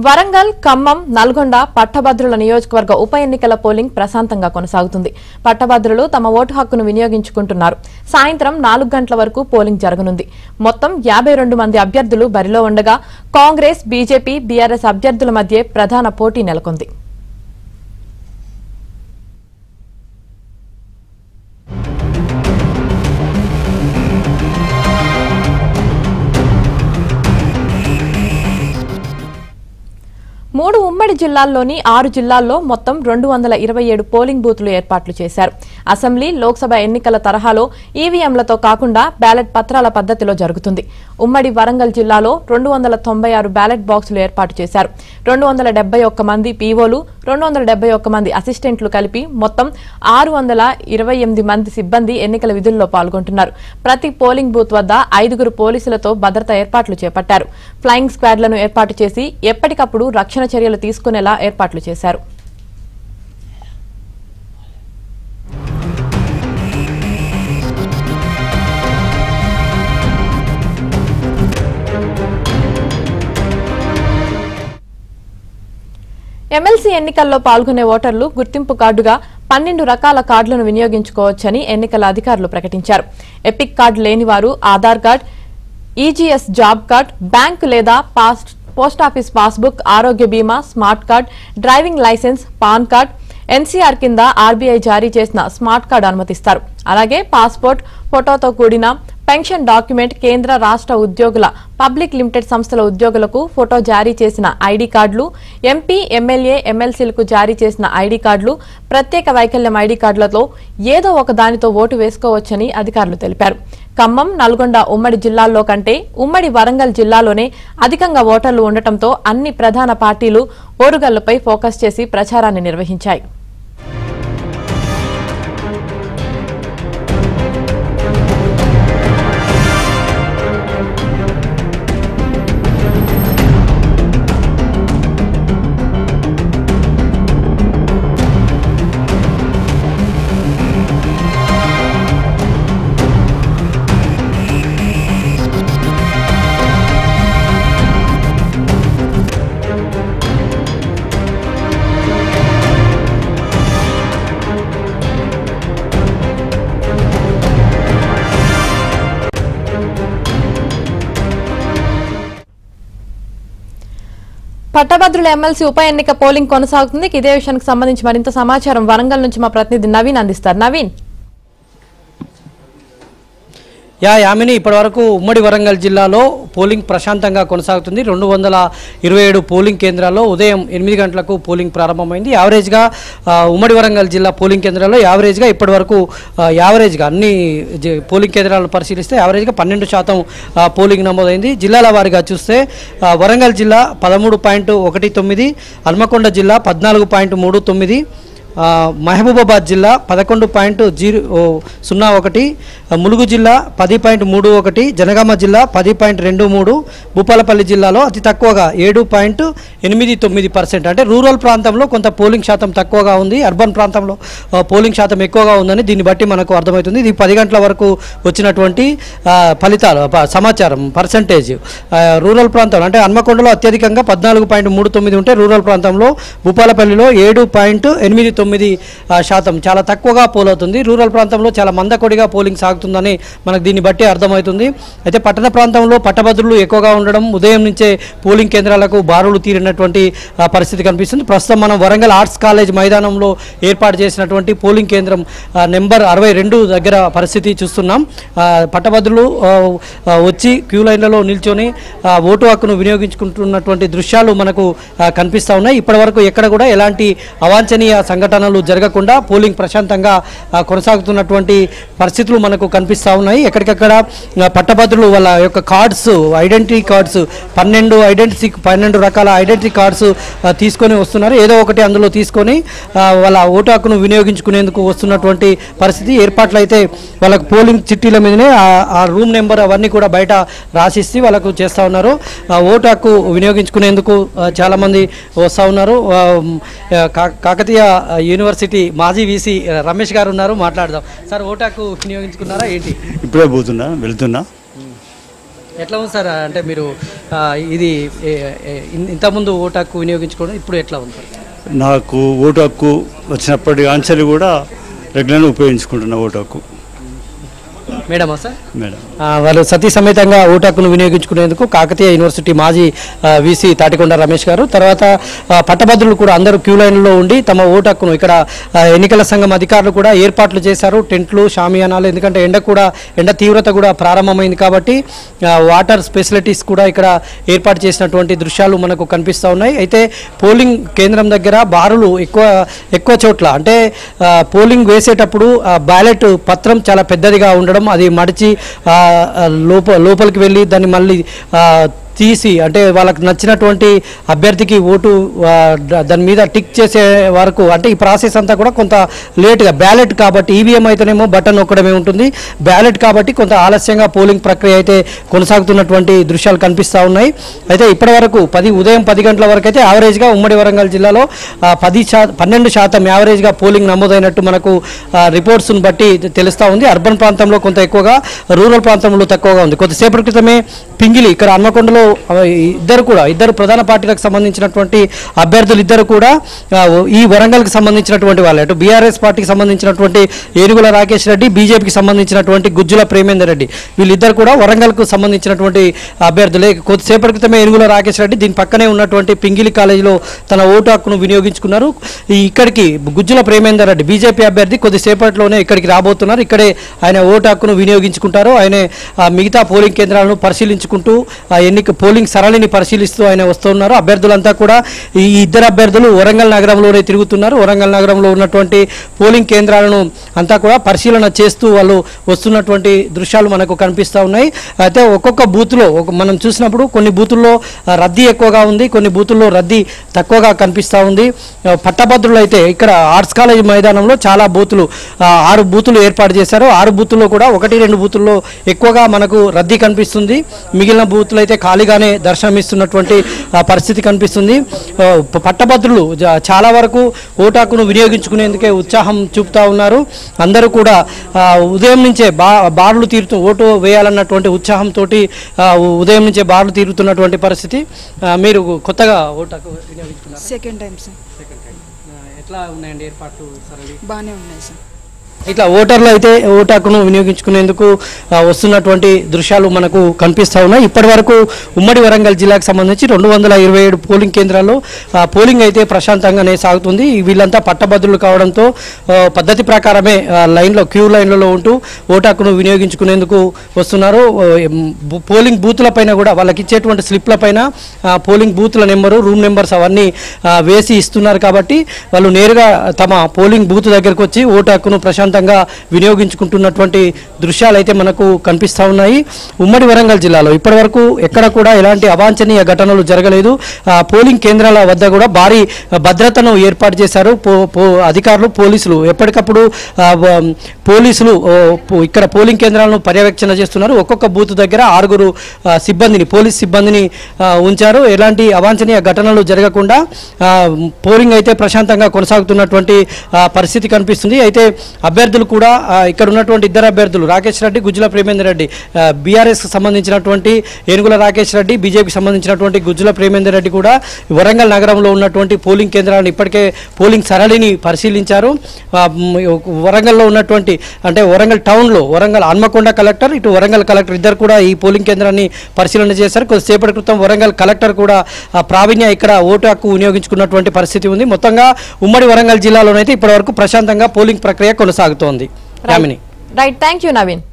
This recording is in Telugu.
వరంగల్, ఖమ్మం, నల్గొండ పట్టభద్రుల నియోజకవర్గ ఉప ఎన్నికల పోలింగ్ ప్రశాంతంగా కొనసాగుతుంది. పట్టభద్రులు తమ ఓటు హక్కును వినియోగించుకుంటున్నారు. సాయంత్రం 4 గంటల వరకు పోలింగ్ జరగనుంది. మొత్తం 52 మంది అభ్యర్థులు బరిలో ఉండగా కాంగ్రెస్, బీజేపీ, బీఆర్ఎస్ అభ్యర్థుల మధ్య ప్రధాన పోటీ నెలకొంది. మూడు ఉమ్మడి జిల్లాల్లోని 6 జిల్లాల్లో మొత్తం 227 పోలింగ్ బూత్లు ఏర్పాట్లు చేశారు. అసెంబ్లీ, లోక్సభ ఎన్నికల తరహాలో ఈవీఎంలతో కాకుండా బ్యాలెట్ పత్రాల పద్ధతిలో జరుగుతుంది. ఉమ్మడి వరంగల్ జిల్లాలో 296 బ్యాలెట్ బాక్సులు ఏర్పాటు చేశారు. 271 మంది పీఓలు, 271 మంది అసిస్టెంట్లు కలిపి మొత్తం 628 మంది సిబ్బంది ఎన్నికల విధుల్లో పాల్గొంటున్నారు. ప్రతి పోలింగ్ బూత్ వద్ద 5 పోలీసులతో భద్రతా ఏర్పాట్లు చేపట్టారు. ఫ్లయింగ్ స్క్వాడ్లను ఏర్పాటు చేసి ఎప్పటికప్పుడు రక్షణ చర్యలు తీసుకునేలా ఏర్పాట్లు చేశారు. ఎమ్మెల్సీ ఎన్నికల్లో పాల్గొనే ఓటర్లు గుర్తింపు కార్డుగా 12 రకాల కార్డులను వినియోగించుకోవచ్చని ఎన్నికల అధికారులు ప్రకటించారు. ఎపిక్ కార్డు లేని వారు Aadhaar card, EGS job card, bank లేదా పోస్టాఫీస్ పాస్బుక్, ఆరోగ్య బీమా, smart card, driving licence, PAN card, NCR కింద ఆర్బీఐ జారీ చేసిన స్మార్ట్ కార్డు అనుమతిస్తారు. అలాగే పాస్పోర్ట్, ఫోటోతో కూడిన పెన్షన్ డాక్యుమెంట్, కేంద్ర రాష్ట్ర ఉద్యోగుల పబ్లిక్ లిమిటెడ్ సంస్థల ఉద్యోగులకు ఫోటో జారీ చేసిన ఐడీ కార్డులు, ఎంపీ, ఎమ్మెల్యే, ఎమ్మెల్సీలకు జారీ చేసిన ఐడీ కార్డులు, ప్రత్యేక వైకల్యం ఐడీ కార్డులతో ఏదో ఒక దానితో ఓటు వేసుకోవచ్చని అధికారులు తెలిపారు. ఖమ్మం, నల్గొండ ఉమ్మడి జిల్లాల్లో కంటే ఉమ్మడి వరంగల్ జిల్లాలోనే అధికంగా ఓటర్లు ఉండటంతో అన్ని ప్రధాన పార్టీలు ఓరుగల్లుపై ఫోకస్ చేసి ప్రచారాన్ని నిర్వహించాయి. పట్టభద్రుల ఎమ్మెల్సీ ఉప ఎన్నిక పోలింగ్ కొనసాగుతుంది. ఇదే విషయానికి సంబంధించి మరింత సమాచారం వరంగల్ నుంచి మా ప్రతినిధి నవీన్ అందిస్తారు. నవీన్. యామిని, ఇప్పటివరకు ఉమ్మడి వరంగల్ జిల్లాలో పోలింగ్ ప్రశాంతంగా కొనసాగుతుంది. 227 పోలింగ్ కేంద్రాల్లో ఉదయం 8 గంటలకు పోలింగ్ ప్రారంభమైంది. యావరేజ్గా ఉమ్మడి వరంగల్ జిల్లా పోలింగ్ కేంద్రాల్లో యావరేజ్గా ఇప్పటివరకు అన్ని పోలింగ్ కేంద్రాలను పరిశీలిస్తే యావరేజ్గా 12% పోలింగ్ నమోదైంది. జిల్లాల వారీగా చూస్తే వరంగల్ జిల్లా 13.19, హన్మకొండ జిల్లా 14.39, మహబూబాబాద్ జిల్లా 11.01, ములుగు జిల్లా 10.31, జనగామ జిల్లా 10.23, భూపాలపల్లి జిల్లాలో అతి తక్కువగా 7.89%. అంటే రూరల్ ప్రాంతంలో కొంత పోలింగ్ శాతం తక్కువగా ఉంది, అర్బన్ ప్రాంతంలో పోలింగ్ శాతం ఎక్కువగా ఉందని దీన్ని బట్టి మనకు అర్థమవుతుంది. ఇది 10 గంటల వరకు వచ్చినటువంటి ఫలితాలు, సమాచారం, పర్సంటేజ్. రూరల్ ప్రాంతంలో అంటే హన్మకొండలో అత్యధికంగా 14.39 ఉంటే రూరల్ ప్రాంతంలో భూపాలపల్లిలో 7.89% చాలా తక్కువగా పోలవుతుంది. రూరల్ ప్రాంతంలో చాలా మందకొడిగా పోలింగ్ సాగుతుందని మనకు దీన్ని బట్టి అర్థమవుతుంది. అయితే పట్టణ ప్రాంతంలో పట్టభద్రులు ఎక్కువగా ఉండడం, ఉదయం నుంచే పోలింగ్ కేంద్రాలకు బారులు తీరినటువంటి పరిస్థితి కనిపిస్తుంది. ప్రస్తుతం మనం వరంగల్ ఆర్ట్స్ కాలేజ్ మైదానంలో ఏర్పాటు చేసినటువంటి పోలింగ్ కేంద్రం నెంబర్ 62 దగ్గర పరిస్థితి చూస్తున్నాం. పట్టభద్రులు వచ్చి క్యూ లైన్లలో నిల్చొని ఓటు హక్కును వినియోగించుకుంటున్నటువంటి దృశ్యాలు మనకు కనిపిస్తూ ఉన్నాయి. ఇప్పటి వరకు ఎక్కడ కూడా ఎలాంటి అవాంఛనీయ సంఘటనలు జరగకుండా పోలింగ్ ప్రశాంతంగా కొనసాగుతున్నటువంటి పరిస్థితులు మనకు కనిపిస్తూ ఉన్నాయి. ఎక్కడికక్కడ పట్టభద్రులు వాళ్ళ యొక్క కార్డ్స్, ఐడెంటిటీ కార్డ్స్ 12 రకాల ఐడెంటిటీ కార్డ్స్ తీసుకొని వస్తున్నారు. ఏదో ఒకటి అందులో తీసుకొని వాళ్ళ ఓటు హక్కును వినియోగించుకునేందుకు వస్తున్నటువంటి పరిస్థితి. ఏర్పాట్లు అయితే వాళ్ళకు పోలింగ్ చిట్టీల మీదనే ఆ రూమ్ నెంబర్ అవన్నీ కూడా బయట రాసిస్తే వాళ్ళకు చేస్తూ ఉన్నారు. ఓటు హక్కు వినియోగించుకునేందుకు చాలామంది వస్తూ ఉన్నారు. కాకతీయ యూనివర్సిటీ మాజీ వీసీ రమేష్ గారు ఉన్నారు, మాట్లాడదాం. సార్, ఓటు హక్కు వినియోగించుకున్నారా ఏంటి? ఇప్పుడే వెళ్తున్నా. ఎట్లా ఉంది సార్? అంటే మీరు ఇది ఇంతకుముందు ఓటు హక్కు వినియోగించుకోవడం ఇప్పుడు ఎట్లా ఉంది? నాకు ఓటు హక్కు వచ్చినప్పటి ఆన్సర్లు కూడా రెగ్యులర్గా ఉపయోగించుకుంటున్నా ఓటు హక్కు. మేడమా సార్? మేడం వాళ్ళు సతీ సమేతంగా ఓటు హక్కును వినియోగించుకునేందుకు కాకతీయ యూనివర్సిటీ మాజీ వీసీ తాటికొండ రమేష్ గారు, తర్వాత పట్టభద్రులు కూడా అందరూ క్యూ లైన్లో ఉండి తమ ఓటు హక్కును ఇక్కడ ఎన్నికల సంఘం అధికారులు కూడా ఏర్పాట్లు చేశారు. టెంట్లు, షామియానాలు, ఎందుకంటే ఎండ తీవ్రత కూడా ప్రారంభమైంది కాబట్టి వాటర్ ఫెసిలిటీస్ కూడా ఇక్కడ ఏర్పాటు చేసినటువంటి దృశ్యాలు మనకు కనిపిస్తూ ఉన్నాయి. అయితే పోలింగ్ కేంద్రం దగ్గర బారులు ఎక్కువ చోట్ల, అంటే పోలింగ్ వేసేటప్పుడు బ్యాలెట్ పత్రం చాలా పెద్దదిగా ఉండడం, అది మడిచి లోపలికి వెళ్ళి దాన్ని మళ్ళీ తీసి, అంటే వాళ్ళకి నచ్చినటువంటి అభ్యర్థికి ఓటు దాని మీద టిక్ చేసే వరకు, అంటే ఈ ప్రాసెస్ అంతా కూడా కొంత లేట్గా, బ్యాలెట్ కాబట్టి ఈవీఎం అయితేనేమో బటన్ నొక్కడమే ఉంటుంది, బ్యాలెట్ కాబట్టి కొంత ఆలస్యంగా పోలింగ్ ప్రక్రియ అయితే కొనసాగుతున్నటువంటి దృశ్యాలు కనిపిస్తూ ఉన్నాయి. అయితే ఇప్పటి వరకు ఉదయం 10 గంటల వరకు అయితే యావరేజ్గా ఉమ్మడి వరంగల్ జిల్లాలో 12% యావరేజ్గా పోలింగ్ నమోదైనట్టు మనకు రిపోర్ట్స్ను బట్టి తెలుస్తూ ఉంది. అర్బన్ ప్రాంతంలో కొంత ఎక్కువగా, రూరల్ ప్రాంతంలో తక్కువగా ఉంది. కొద్దిసేపటి క్రితమే పింగిలి, ఇక్కడ హన్మకొండలో ఇద్దరు ప్రధాన పార్టీలకు సంబంధించినటువంటి అభ్యర్థులు ఇద్దరు కూడా ఈ వరంగల్కి సంబంధించినటువంటి వాళ్ళే, అటు బీఆర్ఎస్ పార్టీకి సంబంధించినటువంటి ఏనుగుల రాకేష్ రెడ్డి, బీజేపీకి సంబంధించినటువంటి గుజ్జుల ప్రేమేందర్ రెడ్డి, వీళ్ళిద్దరు కూడా వరంగల్కు సంబంధించినటువంటి అభ్యర్థులే. కొద్దిసేపటి క్రితమే ఏనుగుల రాకేష్ రెడ్డి దీని పక్కనే ఉన్నటువంటి పింగిలి కాలేజీలో తన ఓటు హక్కును వినియోగించుకున్నారు. ఇక్కడికి గుజ్జుల ప్రేమేందర్ రెడ్డి బీజేపీ అభ్యర్థి కొద్దిసేపట్లోనే ఇక్కడికి రాబోతున్నారు. ఇక్కడే ఆయన ఓటు హక్కును వినియోగించుకుంటారు. ఆయన మిగతా పోలింగ్ కేంద్రాలను పరిశీలించుకుంటూ పోలింగ్ సరళిని పరిశీలిస్తూ ఆయన వస్తున్నారు. అభ్యర్థులంతా కూడా ఈ ఇద్దరు అభ్యర్థులు వరంగల్ నగరంలోనే తిరుగుతున్నారు. వరంగల్ నగరంలో ఉన్నటువంటి పోలింగ్ కేంద్రాలను అంతా కూడా పరిశీలన చేస్తూ వాళ్ళు వస్తున్నటువంటి దృశ్యాలు మనకు కనిపిస్తూ ఉన్నాయి. అయితే ఒక్కొక్క బూత్లో మనం చూసినప్పుడు కొన్ని బూతుల్లో రద్దీ ఎక్కువగా ఉంది, కొన్ని బూతుల్లో రద్దీ తక్కువగా కనిపిస్తూ ఉంది. పట్టభద్రులు అయితే ఇక్కడ ఆర్ట్స్ కాలేజ్ మైదానంలో చాలా బూతులు 6 బూతులు ఏర్పాటు చేశారు. 6 బూతుల్లో కూడా 1-2 బూతుల్లో ఎక్కువగా మనకు రద్దీ కనిపిస్తుంది. మిగిలిన బూతులు అయితే ఖాళీగానే దర్శనమిస్తున్నటువంటి పరిస్థితి కనిపిస్తుంది. పట్టభద్రులు చాలా వరకు ఓటు హక్కును వినియోగించుకునేందుకే ఉత్సాహం చూపుతా ఉన్నారు. అందరూ కూడా ఉదయం నుంచే బారులు ఓటు వేయాలన్నటువంటి ఉత్సాహంతో ఉదయం నుంచే బారులు తీరుతున్నటువంటి పరిస్థితి. మీరు కొత్తగా ఓటు హక్కు వినియోగించుకున్నారు? Second time sir. ఎట్లా ఉన్నాయండి ఏర్పాట్లు? బాగానే ఉన్నాయి సార్. ఇట్లా ఓటర్లు అయితే ఓటు హక్కును వినియోగించుకునేందుకు వస్తున్నటువంటి దృశ్యాలు మనకు కనిపిస్తూ ఉన్నాయి. ఇప్పటి వరకు ఉమ్మడి వరంగల్ జిల్లాకు సంబంధించి 227 పోలింగ్ కేంద్రాల్లో పోలింగ్ అయితే ప్రశాంతంగానే సాగుతుంది. వీళ్ళంతా పట్టభద్రులు కావడంతో పద్ధతి ప్రకారమే క్యూ లైన్లలో ఉంటూ ఓటు హక్కును వినియోగించుకునేందుకు వస్తున్నారు. పోలింగ్ బూత్ల పైన కూడా వాళ్ళకి ఇచ్చేటువంటి స్లిప్ల పైన పోలింగ్ బూత్ల నెంబరు, రూమ్ నెంబర్స్ అవన్నీ వేసి ఇస్తున్నారు. కాబట్టి వాళ్ళు నేరుగా తమ పోలింగ్ బూత్ దగ్గరకు వచ్చి ఓటు హక్కును ప్రశాంతంగా వినియోగించుకుంటున్నటువంటి దృశ్యాలు అయితే మనకు కనిపిస్తూ ఉన్నాయి. ఉమ్మడి వరంగల్ జిల్లాలో ఇప్పటి వరకు ఎక్కడ కూడా ఎలాంటి అవాంఛనీయ ఘటనలు జరగలేదు. పోలింగ్ కేంద్రాల వద్ద కూడా భారీ భద్రతను ఏర్పాటు చేశారు అధికారులు, పోలీసులు. ఎప్పటికప్పుడు పోలీసులు ఇక్కడ పోలింగ్ కేంద్రాలను పర్యవేక్షణ చేస్తున్నారు. ఒక్కొక్క బూత్ దగ్గర 6 పోలీస్ సిబ్బందిని ఉంచారు. ఎలాంటి అవాంఛనీయ ఘటనలు జరగకుండా పోలింగ్ అయితే ప్రశాంతంగా కొనసాగుతున్నటువంటి పరిస్థితి కనిపిస్తుంది. అయితే అభ్యర్థులు కూడా ఇక్కడ ఉన్నటువంటి ఇద్దరు అభ్యర్థులు రాకేష్ రెడ్డి, గుజ్జుల ప్రేమేందర్ రెడ్డి, బీఆర్ఎస్కి సంబంధించినటువంటి ఏనుగుల రాకేష్ రెడ్డి, బీజేపీకి సంబంధించినటువంటి గుజ్జుల ప్రేమేందర్ రెడ్డి కూడా వరంగల్ నగరంలో ఉన్నటువంటి పోలింగ్ కేంద్రాలను ఇప్పటికే పోలింగ్ సరళిని పరిశీలించారు. వరంగల్లో ఉన్నటువంటి, అంటే వరంగల్ టౌన్లో వరంగల్ హన్మకొండ కలెక్టర్, ఇటు వరంగల్ కలెక్టర్ ఇద్దరు కూడా ఈ పోలింగ్ కేంద్రాన్ని పరిశీలన చేశారు. కొద్దిసేపటి క్రితం వరంగల్ కలెక్టర్ కూడా ప్రావీణ్య ఇక్కడ ఓటు హక్కు వినియోగించుకున్నటువంటి పరిస్థితి ఉంది. మొత్తంగా ఉమ్మడి వరంగల్ జిల్లాలోనైతే ఇప్పటివరకు ప్రశాంతంగా పోలింగ్ ప్రక్రియ కొనసాగుతోంది. Right, thank you Naveen.